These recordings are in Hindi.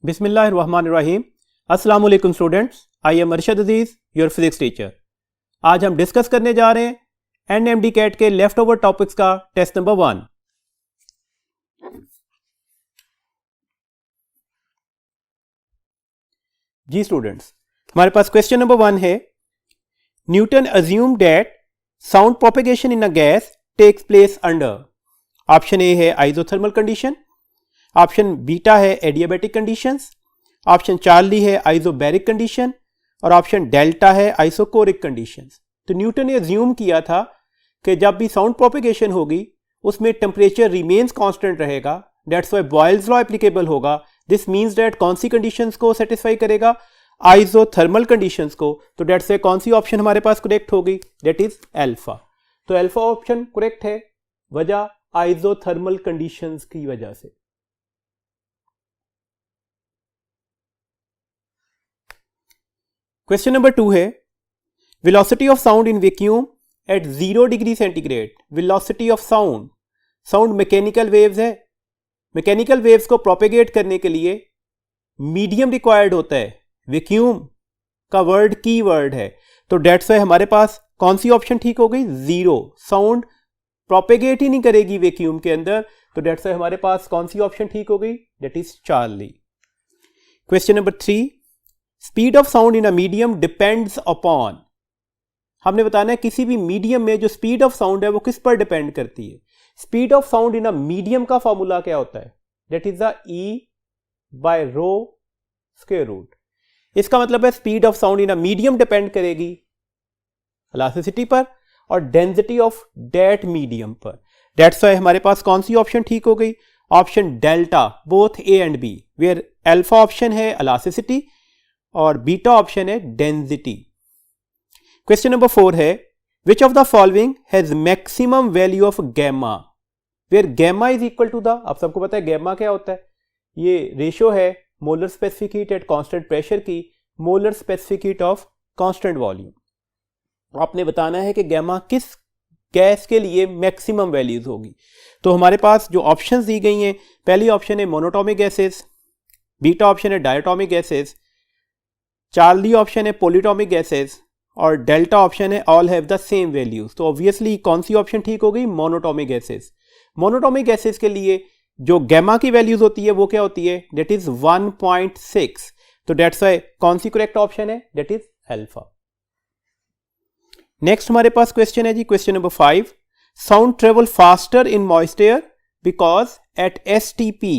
बिस्मिल्लाहिर्रहमानिर्रहीम। अस्सलाम वालेकुम students, I am Arshad Aziz, your physics teacher. आज हम डिस्कस करने जा रहे हैं एनएमडी कैट के लेफ्ट ओवर टॉपिक्स का टेस्ट नंबर 1। जी स्टूडेंट्स, हमारे पास क्वेश्चन नंबर 1 है, Newton assume that sound propagation in a gas takes place under. Option A है आइसोथर्मल कंडीशन, ऑप्शन बीटा है एडियाबैटिक कंडीशंस, ऑप्शन चार्ली है आइसोबैरिक कंडीशन और ऑप्शन डेल्टा है आइसोकोरिक कंडीशंस। तो न्यूटन ने अज्यूम किया था कि जब भी साउंड प्रोपेगेशन होगी उसमें टेम्परेचर रिमेन्स कांस्टेंट रहेगा, that's why Boyle's law applicable होगा। दिस मींस दैट कौन सी कंडीशंस को सेटिस्फाई करेगा? आइसोथर्मल कंडीशंस को। तो दैट्स व्हाई कौन सी ऑप्शन हमारे पास करेक्ट होगी? That is alpha. तो अल्फा ऑप्शन करेक्ट है, वजह आइसोथर्मल कंडीशंस की वजह से। क्वेश्चन नंबर 2 है, velocity of sound in vacuum at 0 degree centigrade. Velocity of sound, sound mechanical waves है, मैकेनिकल वेव्स को प्रोपेगेट करने के लिए मीडियम रिक्वायर्ड होता है। वैक्यूम का वर्ड की वर्ड है, तो डेट्स व्हाई हमारे पास कौन सी ऑप्शन ठीक हो गई? 0। साउंड प्रोपेगेट ही नहीं करेगी वैक्यूम के अंदर, तो डेट्स व्हाई हमारे पास कौन सी ऑप्शन ठीक हो गई? That is Charlie. Question number 3, speed of sound in a medium depends upon. हमने बताना है किसी भी मीडियम में जो स्पीड ऑफ साउंड है वो किस पर डिपेंड करती है। Speed of sound in a medium का फॉर्मूला क्या होता है? That is the E/ρ square root. इसका मतलब है speed of sound in a medium depend करेगी इलास्टिसिटी पर और डेंसिटी ऑफ दैट मीडियम पर। दैट्स व्हाई हमारे पास कौन सी ऑप्शन ठीक हो गई? Option delta, both A and B, where alpha option है इलास्टिसिटी और बीटा ऑप्शन है डेंसिटी। क्वेश्चन नंबर 4 है, विच of the following has maximum value of gamma, where gamma is equal to the, आप सबको पता है गैमा क्या होता है, ये रेशियो है molar specific heat at constant pressure की molar specific heat of constant volume. आपने बताना है कि गैमा किस गैस के लिए मैक्सिमम वैल्यूज होगी। तो हमारे पास जो ऑप्शंस दी गई हैं, पहली ऑप्शन है मोनोटॉमिक गैसेस, बीटा ऑप्शन है डायटोमिक गैसेस, चार्ली ऑप्शन है पॉलीटॉमिक गैसेस और डेल्टा ऑप्शन है all have the same values. तो ऑब्वियसली कौन सी ऑप्शन ठीक हो गई? Monoatomic gases. मोनोटॉमिक गैसेस के लिए जो गैमा की वैल्यूज होती है वो क्या होती है? That is 1.6। तो दैट्स व्हाई कौन सी करेक्ट ऑप्शन है? That is alpha. नेक्स्ट हमारे पास क्वेश्चन है जी, question number 5, sound travel faster in moist air because at STP।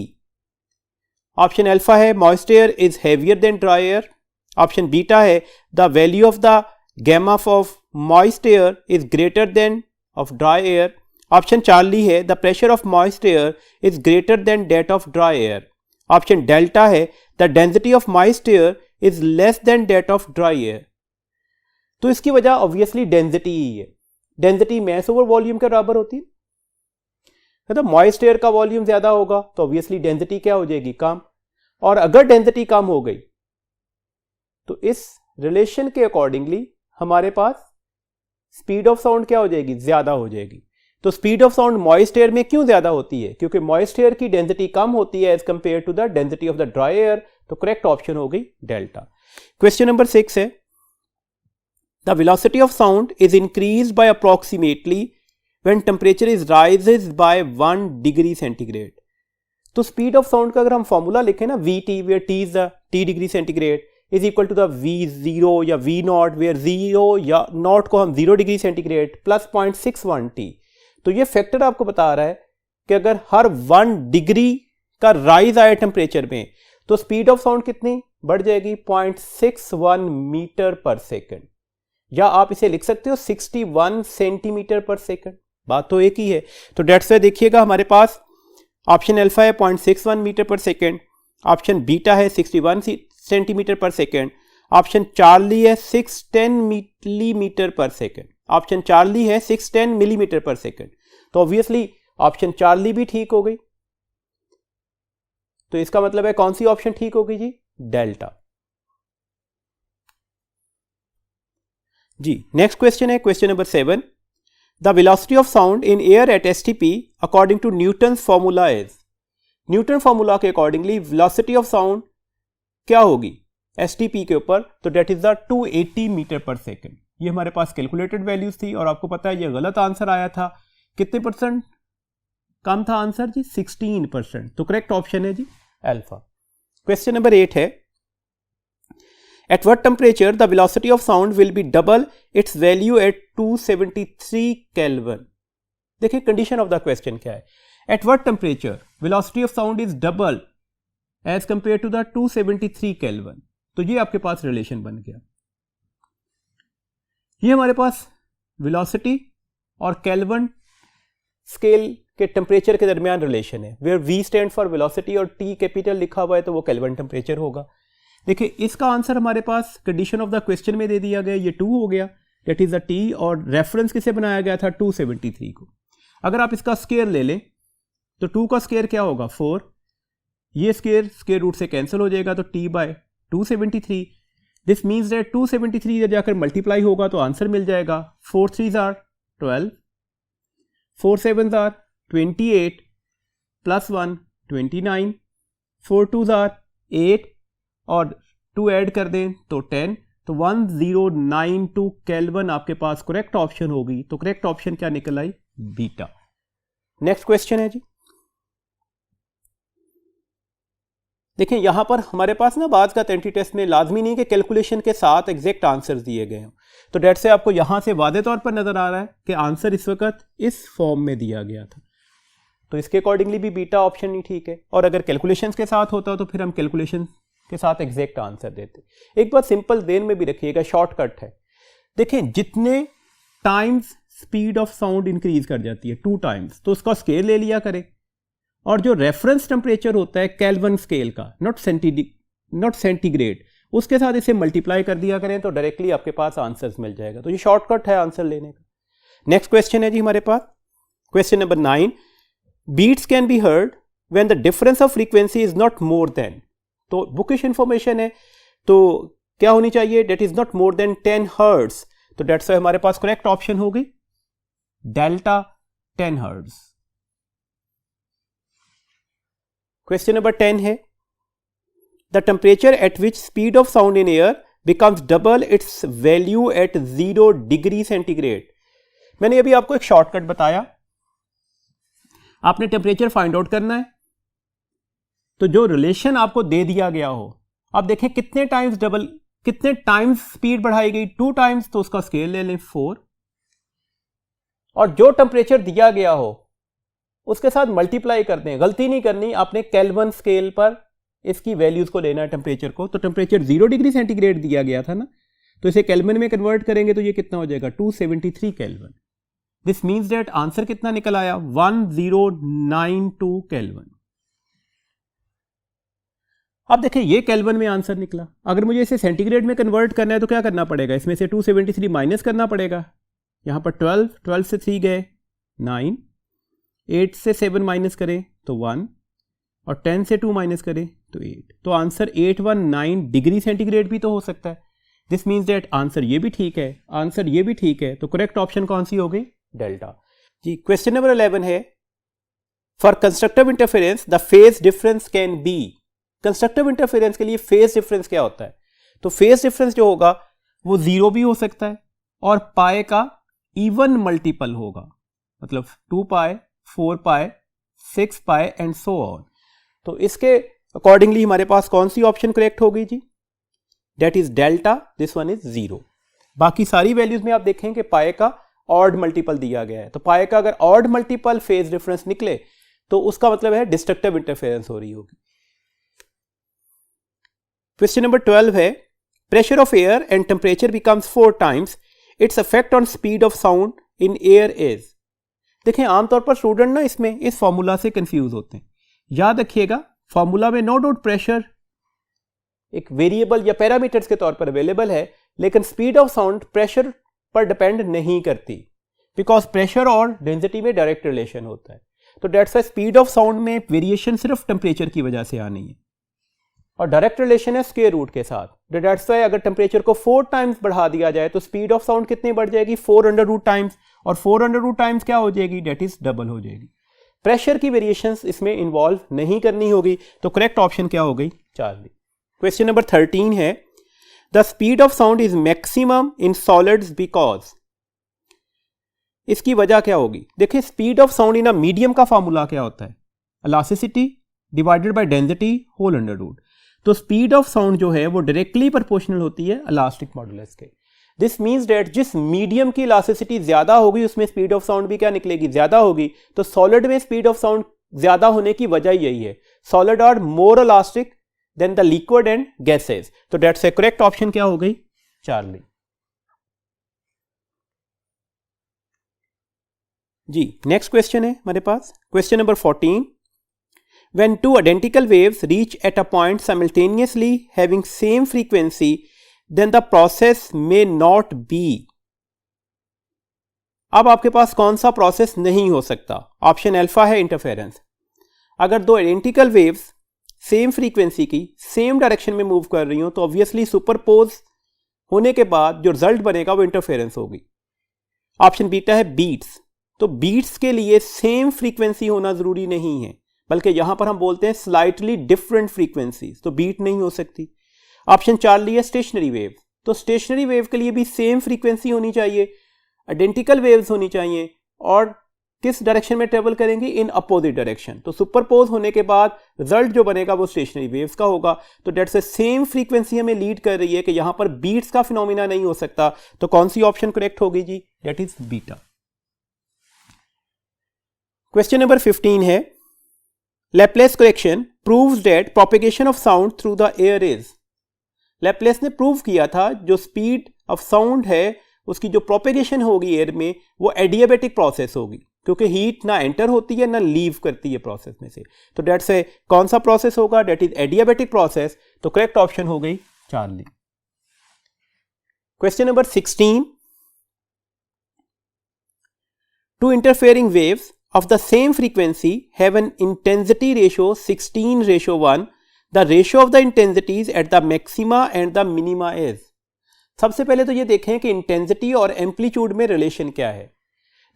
Option alpha है moist air is heavier than dry air, option beta है the value of the gamma of moist air is greater than of dry air, option Charlie है the pressure of moist air is greater than that of dry air, option delta है the density of moist air is less than that of dry air. तो इसकी वजह ऑब्वियसली डेंसिटी ही है। डेंसिटी मैस ओवर वॉल्यूम के बराबर होती है, मतलब मॉइस्ट एयर का वॉल्यूम ज्यादा होगा तो ऑब्वियसली डेंसिटी क्या हो जाएगी? कम। और अगर डेंसिटी कम हो गई तो इस रिलेशन के अकॉर्डिंगली हमारे पास स्पीड ऑफ साउंड क्या हो जाएगी? ज्यादा हो जाएगी। तो speed of sound moist air में क्यों ज्यादा होती है? क्योंकि मॉइस्ट एयर की डेंसिटी कम होती है as compared to the density of the dry air. तो करेक्ट ऑप्शन हो गई डेल्टा। क्वेश्चन नंबर 6 है, the velocity of sound is increased by approximately when temperature is raises by 1 degree centigrade. तो स्पीड ऑफ साउंड का अगर हम फॉर्मूला लिखें ना, VT, where T is the T degree centigrade is equal to the V0 या V0, वेयर 0 या नॉट को हम 0 डिग्री सेंटीग्रेड प्लस 0.61 T। तो ये फैक्टर आपको बता रहा है कि अगर हर 1 डिग्री का राइज आए टेम्परेचर में तो स्पीड ऑफ साउंड कितनी बढ़ जाएगी? 0.61 मीटर पर सेकेंड, या आप इसे लिख सकते हो 61 सेंटीमीटर पर सेकेंड। बात तो एक ही है। तो डेट्स व्हाई देखिएगा हमारे पास ऑप्शन अल्फा है 0.61 मीटर पर सेकेंड, ऑप्शन बीटा है 61 सेंटीमीटर पर सेकेंड, ऑप्शन चार्ली है 610 मिलीमीटर पर सेकेंड, ऑप्शन चार्ली है 610 मिलीमीटर पर सेकेंड। तो ऑब्वियसली ऑप्शन चार्ली भी ठीक हो गई। तो इसका मतलब है कौन सी ऑप्शन ठीक होगी जी? डेल्टा। जी नेक्स्ट क्वेश्चन है, question number 7, the velocity of sound in air at STP according to Newton's formula is. Newton formula के अकॉर्डिंगली वेलोसिटी ऑफ साउंड क्या होगी STP के ऊपर, तो डेट इज द 280 मीटर पर सेकेंड। ये हमारे पास कैलकुलेटेड वैल्यूज थी और आपको पता है ये गलत आंसर आया था। कितने परसेंट कम था आंसर जी? 16%। तो करेक्ट ऑप्शन है जी अल्फा। क्वेश्चन नंबर 8 है, at what temperature the velocity of sound will be double its value at 273 kelvin. देखिए कंडीशन ऑफ द क्वेश्चन क्या है, at what temperature velocity of sound is double as compared to the 273 kelvin. तो ये आपके पास रिलेशन बन गया। ये हमारे पास वेलोसिटी और केल्विन स्केल के टेम्परेचर के दरमियान रिलेशन है, where V stand for velocity और T कैपिटल लिखा हुआ है तो वो केल्विन टेम्परेचर होगा। देखिए इसका आंसर हमारे पास कंडीशन ऑफ द क्वेश्चन में दे दिया गया, ये 2 हो गया, दैट इज द T, और रेफरेंस किसे बनाया गया था 273 को। अगर आप इसका स्क्वायर ले लें तो 2 का स्क्वायर क्या होगा 4, ये स्क्वायर रूट से कैंसिल हो जाएगा तो T by 273। This means that 273 जाकर मल्टीप्लाई होगा तो आंसर मिल जाएगा 4 3s are 12, 4 7s are 28 plus 1 29, 4 2s are 8 और 2 ऐड कर दें तो 10, तो 1092 केल्विन आपके पास करेक्ट ऑप्शन होगी। तो करेक्ट ऑप्शन क्या निकल आई? बीटा। नेक्स्ट क्वेश्चन है जी, देखिए यहां पर हमारे पास ना बाज का एंट्री टेस्ट में लाजमी नहीं कि कैलकुलेशन के साथ एग्जैक्ट आंसर्स दिए गए हों, तो डेट से आपको यहां से वादे तौर पर नजर आ रहा है कि आंसर इस वक्त इस फॉर्म में दिया गया था, तो इसके अकॉर्डिंगली भी बीटा ऑप्शन ही ठीक है। और अगर कैलकुलेशंस के साथ होता तो फिर हम कैलकुलेशन के साथ एग्जैक्ट आंसर देते। एक बात सिंपल देन में भी रखिएगा, शॉर्टकट है। देखें जितने times speed of sound increase कर जाती है 2 टाइम्स, तो उसका स्केल ले लिया करें, और जो रेफरेंस टेम्परेचर होता है केल्विन स्केल का, नॉट सेंटीग्रेड, उसके साथ इसे मल्टीप्लाई कर दिया करें तो डायरेक्टली आपके पास आंसर्स मिल जाएगा। तो ये शॉर्टकट है आंसर लेने का। नेक्स्ट क्वेश्चन है जी हमारे पास, question number 9, beats can be heard when the difference of frequency is not more than. तो बुकिश इंफॉर्मेशन है, तो क्या होनी चाहिए? That is not more than 10 hertz. तो डेट्स हमारे पास करेक्ट ऑप्शन होगी डेल्टा 10 हर्ट्ज। क्वेश्चन नंबर 10 है, the temperature at which speed of sound in air becomes double its value at 0 degree centigrade. मैंने अभी आपको एक शॉर्टकट बताया, आपने टेम्परेचर फाइंड आउट करना है, तो जो रिलेशन आपको दे दिया गया हो, आप देखें कितने टाइम्स स्पीड बढ़ाई गई, 2 टाइम्स, तो उसका स्केल ले लें 4, और जो टेम्परेचर दिया गया हो उसके साथ मल्टीप्लाई कर दें। गलती नहीं करनी, आपने केल्विन स्केल पर इसकी वैल्यूज को लेना है टेम्परेचर को। तो टेम्परेचर 0 डिग्री सेंटीग्रेड दिया गया था ना, तो इसे केल्विन में कन्वर्ट करेंगे तो ये कितना हो जाएगा 273 kelvin. This means that answer कितना निकल आया 1092 केल्विन। अब देखिए ये केल्विन में आंसर निकला, अगर मुझे इसे सेंटीग्रेड में कन्वर्ट करना है तो क्या करना पड़ेगा, इसमें से 273 माइनस करना पड़ेगा। यहां पर 12 से 3 गए 9, 8 से 7 माइनस करें तो 1, और 10 से 2 माइनस करें तो 8, तो आंसर 819 डिग्री सेंटीग्रेड भी तो हो सकता है। दिस मीन्स दैट आंसर ये भी ठीक है, आंसर ये भी ठीक है, तो करेक्ट ऑप्शन कौन सी हो गई? Delta G. क्वेश्चन नंबर 11 है, for constructive interference the phase difference can be. Constructive interference के लिए फेज डिफरेंस क्या होता है? तो फेज डिफरेंस जो होगा वो 0 भी हो सकता है और पाए का इवन मल्टीपल होगा, मतलब 2 पाए, 4 पाए, 6 पाए एंड सो ऑन। तो इसके अकॉर्डिंगली हमारे पास कौन सी ऑप्शन करेक्ट हो गई जी? That is delta, this one is 0। बाकी सारी वैल्यूज में आप देखें कि पाए का ऑड मल्टीपल दिया गया है, तो पाए का अगर ऑड मल्टीपल फेज डिफरेंस निकले तो उसका मतलब है डिस्ट्रक्टिव इंटरफेरेंस हो रही होगी। क्वेश्चन नंबर 12 है, pressure of air and temperature becomes 4 times its effect on speed of sound in air is. देखें आमतौर पर स्टूडेंट ना इसमें इस फॉर्मूला से कंफ्यूज होते हैं। याद रखिएगा फॉर्मूला में नो डाउट प्रेशर एक वेरिएबल या पैरामीटर्स के तौर पर अवेलेबल है, लेकिन स्पीड ऑफ साउंड प्रेशर पर डिपेंड नहीं करती, बिकॉज प्रेशर और डेंसिटी में डायरेक्ट रिलेशन होता है। तो dates why speed of sound में वेरिएशन सिर्फ टेम्परेचर की वजह से आनी है, और डायरेक्ट रिलेशन है स्क्वायर रूट के साथ। डेट्स व्हाई अगर टेम्परेचर को 4 टाइम्स बढ़ा दिया जाए तो स्पीड ऑफ साउंड कितनी बढ़ जाएगी 4 अंडर रूट टाइम्स, और 4 अंडर रूट टाइम्स क्या हो जाएगी, डेट इज डबल हो जाएगी। प्रेशर की वेरिएशंस इसमें इन्वॉल्व नहीं करनी होगी, तो करेक्ट ऑप्शन क्या हो गई 4 दी। क्वेश्चन नंबर 13 है the speed of sound is maximum in solids because, इसकी वजह क्या होगी? देखिए speed of sound in a medium का फॉर्मूला क्या होता है? Elasticity divided by density whole under root. तो स्पीड ऑफ साउंड जो है वो डायरेक्टली प्रोपोर्शनल होती है इलास्टिक मॉडुलस के। दिस मीन्स डेट जिस मीडियम की इलास्टिसिटी ज्यादा होगी उसमें स्पीड ऑफ साउंड भी क्या निकलेगी? ज्यादा होगी। तो सॉलिड में स्पीड ऑफ साउंड ज्यादा होने की वजह यही है, solid are more elastic than the liquid and gases. तो दैट्स ए करेक्ट ऑप्शन क्या हो गई? चार्ली। जी नेक्स्ट क्वेश्चन है हमारे पास, question number 14। When two identical waves reach at a point simultaneously having same frequency, then the process may not be। अब आपके पास कौन सा प्रोसेस नहीं हो सकता? ऑप्शन अल्फा है इंटरफेरेंस। अगर दो आइडेंटिकल वेव्स सेम फ्रीक्वेंसी की सेम डायरेक्शन में मूव कर रही हो तो ऑब्वियसली सुपरपोज होने के बाद जो रिजल्ट बनेगा वो इंटरफेरेंस होगी। ऑप्शन बीटा है बीट्स। तो बीट्स के लिए सेम फ्रीक्वेंसी होना जरूरी नहीं है, बल्कि यहां पर हम बोलते हैं स्लाइटली डिफरेंट फ्रीक्वेंसीज, तो बीट नहीं हो सकती। ऑप्शन चार्ली है स्टेशनरी वेव। तो स्टेशनरी वेव के लिए भी सेम फ्रीक्वेंसी होनी चाहिए, आइडेंटिकल वेव्स होनी चाहिए, और किस डायरेक्शन में ट्रेवल करेंगी? In opposite direction. तो सुपरपोज होने के बाद रिजल्ट जो बनेगा वो स्टेशनरी वेव्स का होगा। तो डेट्स ए सेम फ्रीक्वेंसी हमें लीड कर रही है कि यहां पर बीट्स का फिनोमिना नहीं हो सकता। तो कौन सी ऑप्शन करेक्ट होगी जी? That is beta. Question number 15 है Laplace correction proves that propagation of sound through the air is। Laplace ने प्रूव किया था जो स्पीड ऑफ साउंड है उसकी जो प्रोपेगेशन होगी एयर में वो एडियाबेटिक प्रोसेस होगी, क्योंकि हीट ना एंटर होती है ना लीव करती है प्रोसेस में से। तो डेट से कौन सा प्रोसेस होगा? That is adiabatic process. तो करेक्ट ऑप्शन हो गई Charlie. Question number 16। Two interfering waves of the same frequency have an intensity ratio 16:1। The ratio of the intensities at the maxima and the minima is। सबसे पहले तो ये देखें कि इंटेंसिटी और एम्पलीट्यूड में रिलेशन क्या है।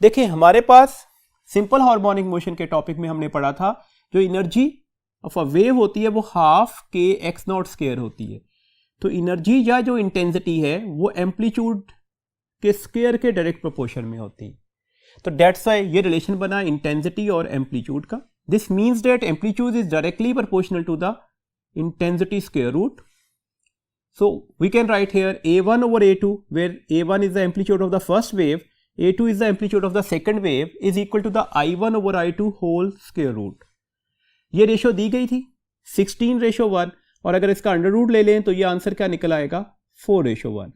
देखें हमारे पास सिंपल हार्मोनिक मोशन के टॉपिक में हमने पढ़ा था जो एनर्जी ऑफ अ वेव होती है वो हाफ के एक्स नॉट स्क्वायर होती है। तो एनर्जी या जो इंटेंसिटी है वो एम्पलीट्यूड के स्क्वायर के डायरेक्ट प्रोपोर्शन में होती है। तो डेट्स वाई ये रिलेशन बना इंटेंसिटी और एम्पलीट्यूड का। This means that amplitude is directly proportional to the intensity square root. So we can write here a1 over a2 where a1 is the amplitude of the first wave, a2 is the amplitude of the second wave is equal to the i1 over i2 whole square root। ये रेशियो दी गई थी 16:1 और अगर इसका अंडर रूट ले लें तो ये आंसर क्या निकल आएगा? 4:1।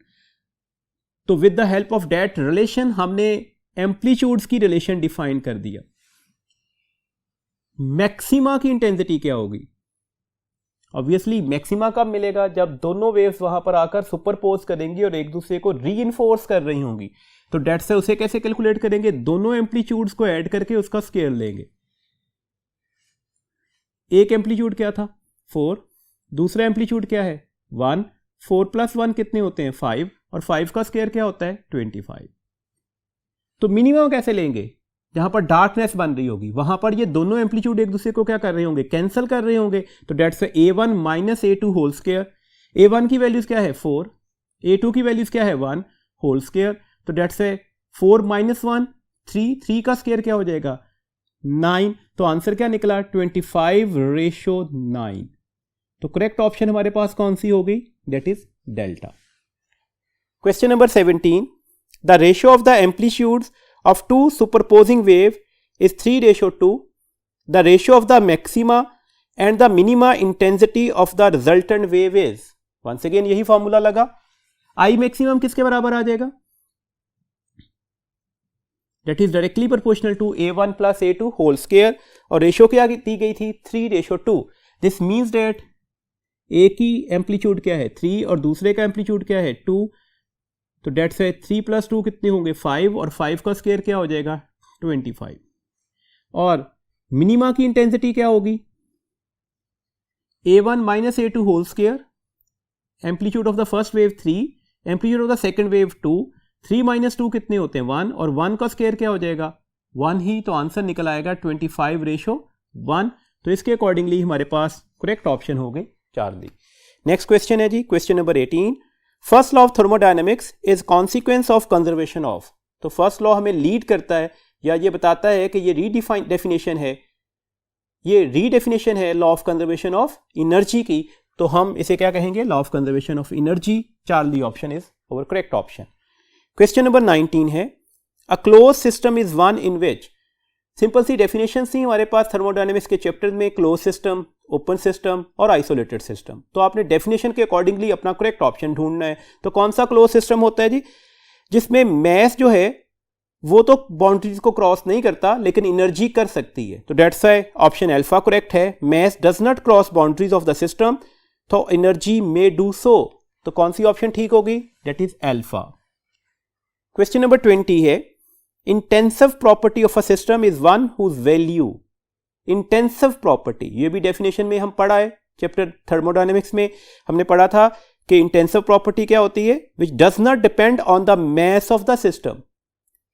तो with the help of that relation हमने एम्पलीट्यूड्स की रिलेशन डिफाइन कर दिया। मैक्सिमा की इंटेंसिटी क्या होगी? ऑब्वियसली मैक्सिमा कब मिलेगा? जब दोनों वेव्स वहां पर आकर सुपरपोज करेंगी और एक दूसरे को रीइंफोर्स कर रही होंगी। तो डेट से उसे कैसे कैलकुलेट करेंगे? दोनों एम्पलीट्यूड्स को ऐड करके उसका स्केल लेंगे। एक एम्पलीट्यूड क्या था? 4। दूसरा एम्पलीट्यूड क्या है? 1। 4 + 1 कितने होते हैं? 5। और 5 का स्केयर क्या होता है? 25। तो मिनिमम कैसे लेंगे? जहां पर डार्कनेस बन रही होगी वहां पर ये दोनों एम्पलीट्यूड एक दूसरे को क्या कर रहे होंगे? कैंसिल कर रहे होंगे। तो dates a1 - a2 whole square. a1 की वैल्यूज क्या है? 4। a2 की वैल्यूज क्या है? 1 होल स्क्वायर। तो डेट्स 4 - 1 3। 3 का स्क्वायर क्या हो जाएगा? 9। तो आंसर क्या निकला? 25:9। तो करेक्ट ऑप्शन हमारे पास कौन सी होगी? That is delta. Question number 17। The ratio of the amplitudes of two superposing wave is 3:2। The ratio of the maxima and the minima intensity of the resultant wave is। Once again यही फॉर्मूला लगा। I maximum किसके बराबर आ जाएगा? That is directly proportional to a1 + a2 whole square और रेशियो क्या दी गई थी? 3:2। This means that A की एम्पलीट्यूड क्या है? 3 और दूसरे का एम्पलीट्यूड क्या है? 2। तो डेट से 3 + 2 कितने होंगे? 5 और 5 का स्क्वायर क्या हो जाएगा? 25। और मिनिमा की इंटेंसिटी क्या होगी? a1 - a2 whole square. Amplitude of the first wave 3, amplitude of the second wave 2। 3 - 2 कितने होते हैं? 1 और 1 का स्क्वायर क्या हो जाएगा? 1 ही। तो आंसर निकल आएगा 25:1। तो इसके अकॉर्डिंगली हमारे पास करेक्ट ऑप्शन हो गए चार्ली। नेक्स्ट क्वेश्चन है जी, question number 18, first law of thermodynamics is consequence of conservation of. तो फर्स्ट लॉ हमें लीड करता है या ये बताता है कि ये रीडेफिनेशन है law of conservation of energy की। तो हम इसे क्या कहेंगे, law of conservation of energy. Charlie option is our correct option. Question number 19 है, a close system is one in which. Simple सी डेफिनेशन थी हमारे पास थर्मोडायनेमिक्स के चैप्टर में, क्लोज सिस्टम, ओपन सिस्टम और आइसोलेटेड सिस्टम। तो आपने डेफिनेशन के अकॉर्डिंगली अपना करेक्ट ऑप्शन ढूंढना है। तो कौन सा क्लोज सिस्टम होता है जी, जिसमें मैस जो है वो तो बाउंड्रीज को क्रॉस नहीं करता लेकिन एनर्जी कर सकती है। तो that's why option alpha correct है। Mass does not cross boundaries of the system, तो एनर्जी मे डू सो। तो कौन सी ऑप्शन ठीक होगी, that is alpha. Question number 20 है, intensive property of a system is one whose value. Intensive property, ये भी डेफिनेशन में हम पढ़ा है चैप्टर थर्मोडायनेमिक्स में, हमने पढ़ा था कि इंटेंसिव प्रॉपर्टी क्या होती है, which does not depend on the mass of the system,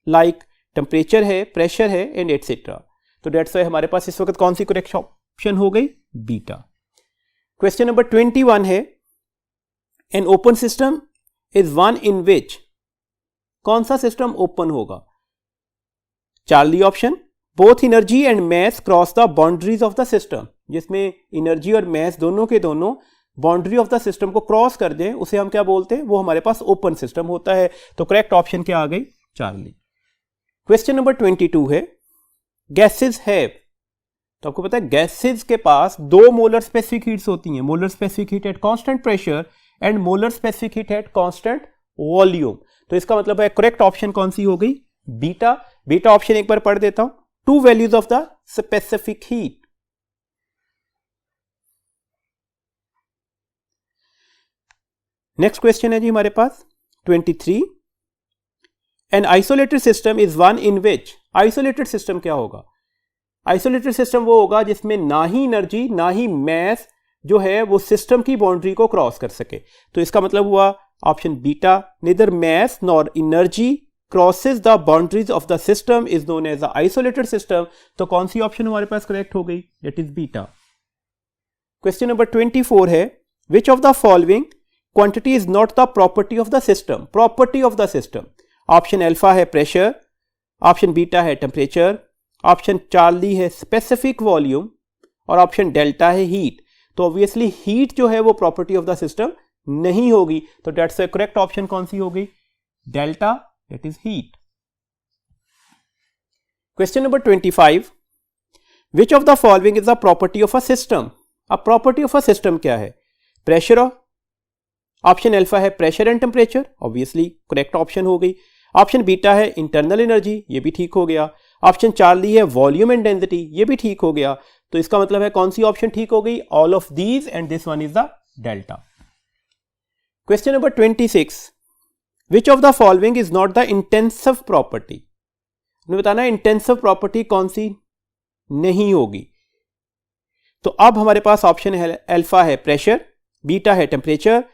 like temperature है, प्रेशर है एंड एटसेट्रा। तो डेट्स वाई हमारे पास इस वक्त कौन सी करेक्ट ऑप्शन हो गई, बीटा। क्वेश्चन नंबर 21 है, an open system is one in which. कौन सा सिस्टम ओपन होगा, Charlie option, both energy and mass cross the boundaries of the system. जिसमें एनर्जी और मैस दोनों के दोनों बाउंड्री ऑफ द सिस्टम को क्रॉस कर दें, उसे हम क्या बोलते हैं, वो हमारे पास ओपन सिस्टम होता है। तो करेक्ट ऑप्शन क्या आ गई, चार्ली। क्वेश्चन नंबर 22 है, गैसेज हैव। तो आपको पता है गैसेज के पास दो मोलर स्पेसिफिक हीट्स होती हैं, molar specific heat at constant pressure and molar specific heat at constant volume. तो इसका मतलब है करेक्ट ऑप्शन कौन सी हो गई, बीटा। बीटा ऑप्शन एक बार पढ़ देता हूं, to values of the specific heat. Next question है जी हमारे पास 23, an isolated system is one in which. Isolated system क्या होगा, आइसोलेटेड सिस्टम वो होगा जिसमें ना ही एनर्जी ना ही मैस जो है वो सिस्टम की बाउंड्री को क्रॉस कर सके। तो इसका मतलब हुआ option beta, neither mass nor energy crosses the boundaries of the system is known as the isolated system। तो कौन सी ऑप्शन हमारे पास करेक्ट हो गई, that is beta. Question number 24 है, which of the following quantity is not the property of the system। Property of the system, option alpha है प्रेशर, ऑप्शन बीटा है टेम्परेचर, ऑप्शन चार्ली है स्पेसिफिक वॉल्यूम और ऑप्शन डेल्टा है हीट। तो ऑब्वियसली हीट जो है वो प्रॉपर्टी ऑफ द सिस्टम नहीं होगी। तो डेट्स द करेक्ट ऑप्शन कौन सी होगी, delta, that is heat. Question number 25, which of the following is the property of a system. अब प्रॉपर्टी ऑफ अ सिस्टम क्या है, प्रेशर। ऑप्शन अल्फा है pressure and temperature, obviously correct option हो गई। ऑप्शन बीटा है इंटरनल एनर्जी, ये भी ठीक हो गया। ऑप्शन चार्ली है वॉल्यूम एंड डेंसिटी, ये भी ठीक हो गया। तो इसका मतलब है कौन सी ऑप्शन ठीक हो गई, all of these and this one is the delta. Question number 26, which of the following is not the intensive property. हमें बताना है इंटेंसिव प्रॉपर्टी कौन सी नहीं होगी। तो अब हमारे पास ऑप्शन है अल्फा है प्रेशर, बीटा है टेम्परेचर,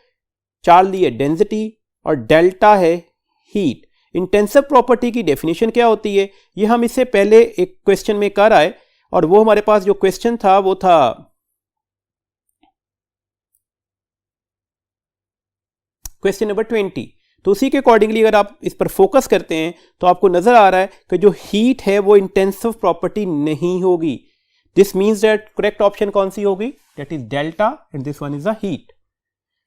चार्ली है डेंसिटी और डेल्टा है हीट। इंटेंसिव प्रॉपर्टी की डेफिनेशन क्या होती है, ये हम इससे पहले एक क्वेश्चन में कर आए और वो हमारे पास जो क्वेश्चन था वो था क्वेश्चन नंबर 20। तो उसी के अकॉर्डिंगली अगर आप इस पर फोकस करते हैं तो आपको नजर आ रहा है कि जो हीट है वो इंटेंसिव प्रॉपर्टी नहीं होगी। This means that correct option कौन सी होगी, that is delta and this one is the heat.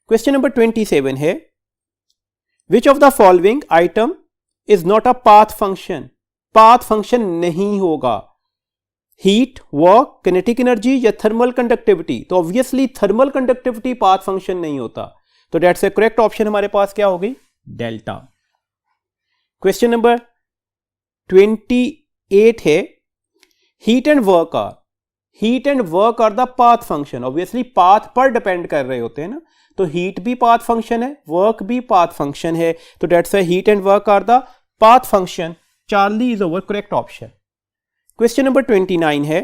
Question number 27 है, विच of the following item is not a path function. Path function नहीं होगा, हीट, वर्क, किनेटिक एनर्जी या थर्मल कंडक्टिविटी। तो obviously thermal conductivity path function नहीं होता। तो डेट्स ए करेक्ट ऑप्शन हमारे पास क्या होगी, डेल्टा। क्वेश्चन नंबर 28 है, heat and work are the path function. Obviously path पर डिपेंड कर रहे होते हैं ना, तो हीट भी पाथ फंक्शन है, वर्क भी पाथ फंक्शन है। तो that's heat and work are the path function. Charlie is our correct option. Question number 29 है,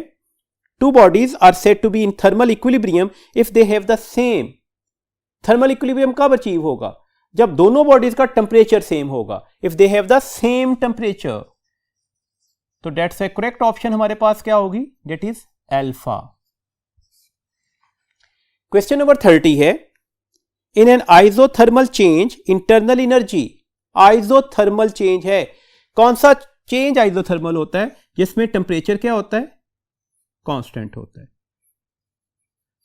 two bodies are said to be in thermal equilibrium if they have the same. Thermal equilibrium कब अचीव होगा, जब दोनों बॉडीज का टेम्परेचर सेम होगा, if they have the same temperature. तो डेट्स करेक्ट ऑप्शन हमारे पास क्या होगी, that is alpha. Question number 30 है, in an isothermal change internal energy, isothermal change है, कौन सा चेंज आइसोथर्मल होता है? जिसमें टेम्परेचर क्या होता है? कांस्टेंट होता है।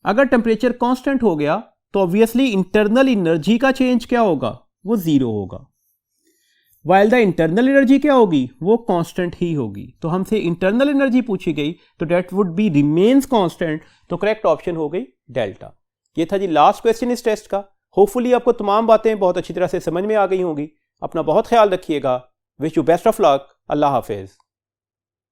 अगर टेम्परेचर कांस्टेंट हो गया तो ऑब्वियसली इंटरनल एनर्जी का चेंज क्या होगा? वो जीरो होगा। वाइल द इंटरनल एनर्जी क्या होगी? वो कांस्टेंट ही होगी। तो हमसे इंटरनल एनर्जी पूछी गई तो that would be remains constant, तो करेक्ट ऑप्शन हो गई डेल्टा। ये था जी लास्ट क्वेश्चन इस टेस्ट का। होपफुली आपको तमाम बातें बहुत अच्छी तरह से समझ में आ गई होंगी। अपना बहुत ख्याल रखिएगा। Wish you best of luck. Allah Hafiz.